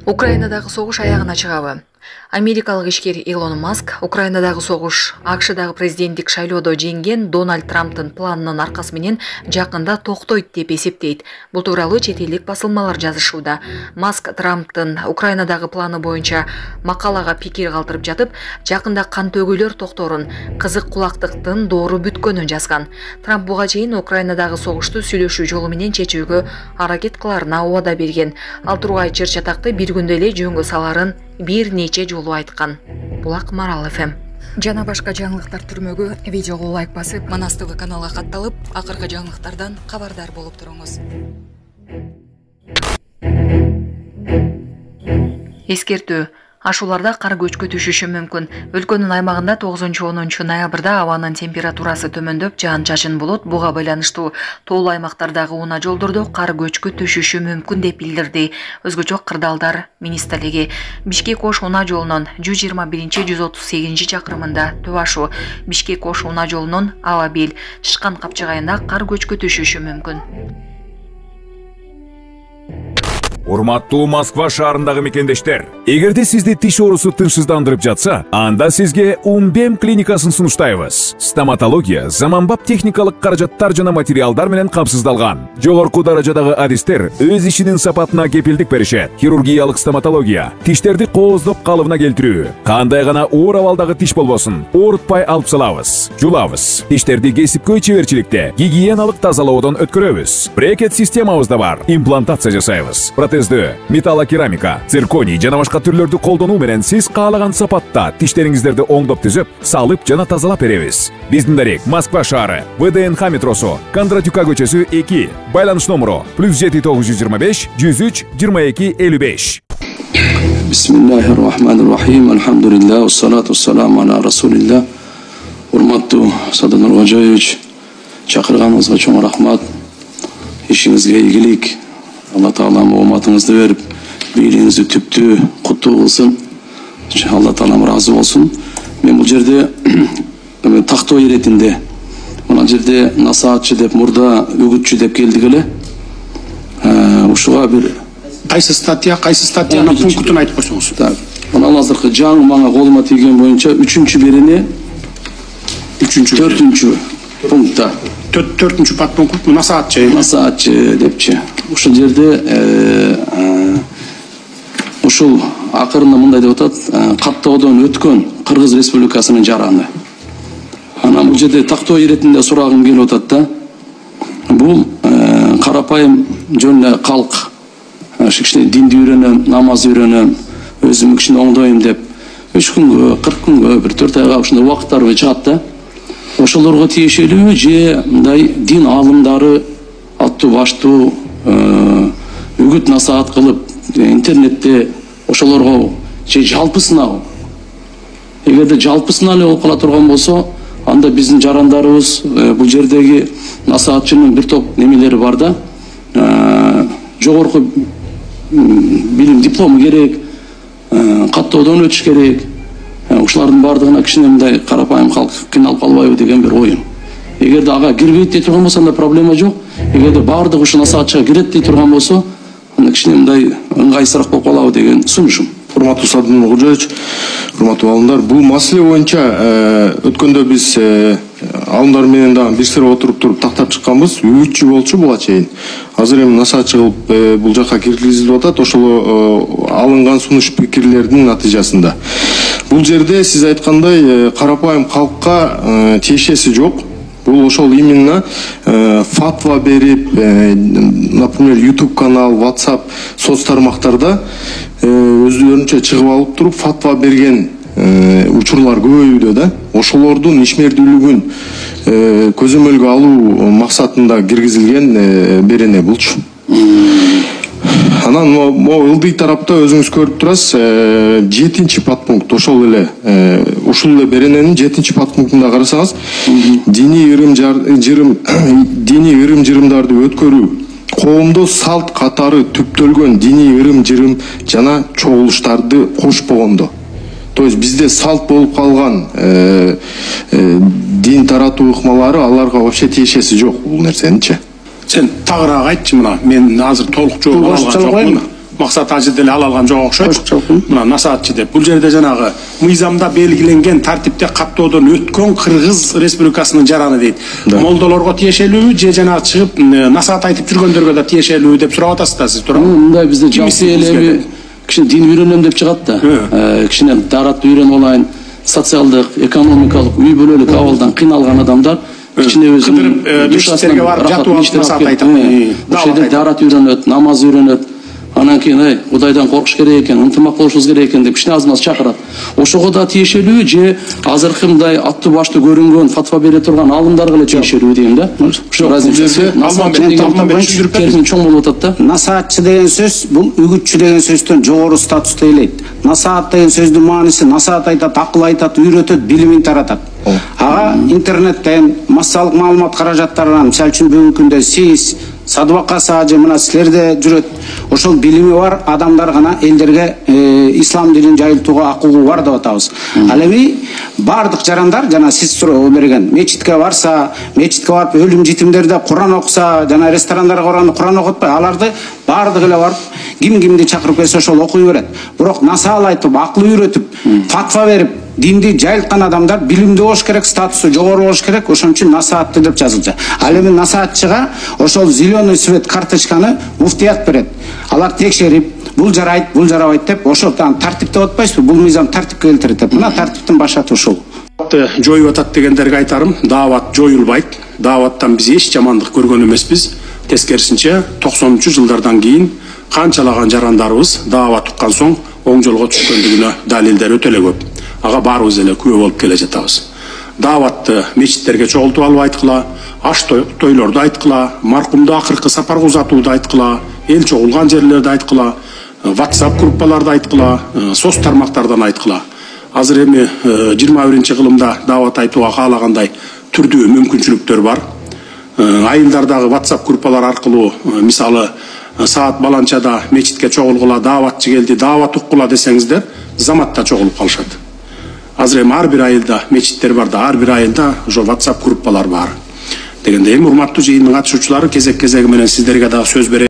Украинадагы согуш аягына чыгабы. Америкалык ишкер Илон Маск Украинадагы согуш АКШдагы президенттик шайлоодо жеңген Дональд Трамптын планынын аркасы менен жакында токтойт деп эсептейт. Бул тууралуу чет элдик басылмалар жазышууда. Маск Трамптын Украинадагы планы боюнча макалага пикир калтырып жатып, жакында кан төгүүлөр токторун, кызык кулактыктын доору бүткөнүн жазган. Трамп буга чейин Украинадагы согушту сүйлөшүү жолу менен чечүүгө аракет кыларына убада берген. Ал тургай чыр чатакты бир күндө эле жөнгө саларын бир нече жолу айткан. Булак Марал ФМ. Жана башка жаңылыктар түрмөгү видеого лайк басып, Манас ТВ каналга катталып, акыркы жаңылыктардан кабардар болуп туруңуз. Эскертүү. Ашууларда кар көчкү түшүшү мүмкүн. Өлкөнүн аймагында 9-10 ноябрда абанын температурасы төмөндөп, жаан-чачын болот. Буга байланыштуу тоолуу аймактардагы унаа жолдордо кар көчкү түшүшү мүмкүн деп билдирди Өзгөчө кырдаалдар министрлиги. Бишкек-Ош унаа жолунун 121-138 чакырымында Төбө Ашу, Бишкек-Ош унаа жолунун Алабел, Чышкан капчыгайында кар көчкү түшүшү мүмкүн. Урматтуу Москва шаарындагы мекендештер, эгерде сизди тиш оорусу тынчсыздандырып жатса, анда сизге Умбем клиникасын сунуштайбыз. Стоматология заманбап техникалык каражаттар жана материалдар менен камсыздалган. Жогорку даражадагы адистер өз ишинин сапатына кепилдик беришет. Хирургиялык стоматология, тиштерди кооздоп калыбына келтирүү, кандай гана оор абалдагы тиш болбосун, оорутпай алып салабыз, жулабыз. Тиштерди кесипкөй чеберчиликте, гигиеналык тазалоодон өткөрөбүз. Брекет системабыз да бар, имплантация жасайбыз. Металлокерамика, цирконий жана башка түрлөрдү колдонуу менен сиз каалаган сапатта тиштериңиздерди оңдоп түзөп, салып жана тазалап беребиз. Биздин дарек Москва шаары, ВДНХ метросу, Кондратюка көчөсү 2, байланыш номеру +7 925 103 22 55. Бисмиллахир-рахманир-рахим. Алхамдулилlah, уссалату вассаламу аля расулилlah. Урматтуу Садыр Нургожоевич, чакырганыңызга чоң рахмат. Ишиңизге ийгилик. Алла Таалам ооматыңызды берип, бийлигиңизди түптүү куттуу кылсын. Алла Таалам разы болсун. Мен бул жерде тактоо иретинде, мына жерде насаатчы деп, мурда үгүтчү деп келдик эле. Ушуга бир кайсы статьянын пунктун айтып койсоңуз. Так. Мына азыркы жаңы мага колума тийген боюнча 3-берене 4-чү пунктта. 4-чү подпункт насаатчы депчи. Ушул жерде ушул акырында мындай деп атат, каттоодон өткөн Кыргыз Республикасынын жараны. Анан бул жерде тактоо иретинде сурагым келип атат да. Бул карапайым жөн эле калк, кичине динди үйрөнөм, намаз үйрөнөм, өзүм кичине оңдойм деп 3 күнгө, 40 күнгө, бир 4 айга ушундай убакыттар чыгат да. Ошолорго тиешелүү же мындай дин алымдары аттуу баштуу үгүт насаат кылып интернетте ошолорго же жалпы сынау. Эгерде жалпы сынаа эле болуп кала турган болсо, анда биздин жарандарыбыз бул жердеги насаатчынын бир топ немелери бар да. Жогорку билим диплому керек, каттоодон өтүш керек. Ушулардын бардыгына кичине мындай карапайым калк кыйналып калбайбы деген бир оюм. Эгерде ага кирбейт дей турган болсо, анда проблема жок. Эгерде бардыгы ушул насаатчыга кирет дей турган болсо, анда кичине мындай ыңгайсыраак болуп калабы деген сунушум. Урматтуу Садыр Нургожоевич, урматтуу алымдар, бул маселе боюнча өткөндө биз алымдар менен дагы бир сыра туруп тактап чыкканбыз. Үгүтчү болчу буга чейин. Азыр эми насаатчы кылып бул жакка киргизилип атат. Ошол алынган сунуш пикирлердин натыйжасында. Бул жерде сиз айткандай карапайым калкка тиешеси жок. Бул ошол именно фатва берип, например, YouTube канал, WhatsApp соц тармактарда өздөрүнчө чыгып алып туруп фатва берген учурлар көбөйүүдө да. Ошолордун ишмердүүлүгүн көзөмөлгө алуу максатында киргизилген берене булчу. Анан могу ылдый тарапта өзүңүз көрүп турасыз, 7-чи подпункт ошол эле ушул эле берененин 7-чи подпунктунда карасаңыз, диний ырым-жырымдарды өткөрүү, коомдо салт катары түптөлгөн диний ырым-жырым жана чогулуштарды кошпогондо. То есть бизде салт болуп калган дин таратуу ыкмалары аларга вообще тиешеси жок бул нерсеничи. Sen tağırağı айтчы мына, мен азыр толук жооп алган жокмун. Максат Ажы деле ала алган жок окшойт. Мына насаатчы деп. Бул жерде жанагы мыйзамда белгиленген тартипте каттоодон өткөн Кыргыз Республикасынын жараны дейт. Молдолорго тиешелүү же жанагы чыгып насаат айтып жүргөндөргө да тиешелүү деп сурап атасыз да сиз туурабы? Мындай бизде жалпы эле кичине дин үйрөнөм деп чыгат да. Кичине дарат үйрөнүп алайын, социалдык, экономикалык, үй бүлөлүк абалдан кыйналган адамдар кичине өзүнүн мешиттерге барып жатып алып насаат айтат. Ошол жерде дарат үйрөнөт, намаз үйрөнөт. Анан кийин Кудайдан коркуш керек экен, ынтымак болушубуз керек экен деп кичине аз-маз чакырат. Ошого да тиешелүү же азыркы мындай аттуу баштуу көрүнгөн, фатва бере турган алымдарга эле тиешелүү дейм да. Ошо разницасы келишим чоң болуп атат да. Насаатчы деген сөз бул үгүтчү деген сөздөн жогору статуста элейт. Насаат деген сөздүн мааниси насаат айтат, акыл айтат, үйрөтөт, билимин таратат. Ага интернеттен массалык маалымат каражаттарынан, мисалы үчүн бүгүнкү күндө сиз Садыбакасы ажы мына силерде жүрөт. Ошол билими бар адамдар гана элдерге ислам динин жайылтууга акылуу бар деп атабыз. Ал эми бардык жарандар жана сиз берген мечитке барса, мечитке барып өлүм жетимдерде Куран окуса, жана ресторандарга Куран окутпай, аларды бардык эле барып кимди чакырып келсе ошол окуй берет. Бирок насаал айтып, акыл үйрөтүп, фатва берип динди жайылткан адамдар билимдүү болуш керек, статусу жогору болуш керек, ошон үчүн насаатты деп жазылчу. Ал эми насаатчыга ошол зеленый свет карточканы муфтият берет. Алар текшерип, бул жарайт, бул жарабайт деп, ошол тартип деп атпайсызбы? Бул мыйзам тартипке келтирет деп. Мына тартиптин башаты ушул. Жоюп атат дегендерге айтарым, даават жоюлбайт. Дааваттан биз эч жамандык көргөн эмеспиз. Тескерисинче 90-жылдардан кийин канчалаган жарандарыбыз даават уккан соң оң жолго түшкөндүгүнө далилдер өтө эле көп. Ага баарыбыз эле күбө болуп келе жатабыз. Дааватты мечиттерге чогултуп алып айткыла, аш тойлорду айткыла, маркумду акыркы сапарга узатууду айткыла, эл чогулган жерлерди айткыла, WhatsApp группаларды айткыла, соц тармактардан айткыла. Азыр эми 21-кылымда даават айтууга каалагандай түрдүү мүмкүнчүлүктөр бар. Айылдардагы WhatsApp группалар аркылуу мисалы саат баланчада мечитке чогулгула, дааватчы келди, даават уккула десеңиздер, заматта чогулуп калышат. Азыр эми ар бир айылда мечиттер бар да, ар бир айылда ошо WhatsApp группалар бар. Дегенде эми урматтуу жыйындын катышуучулары кезек-кезеги менен сиздерге дагы сөз берем.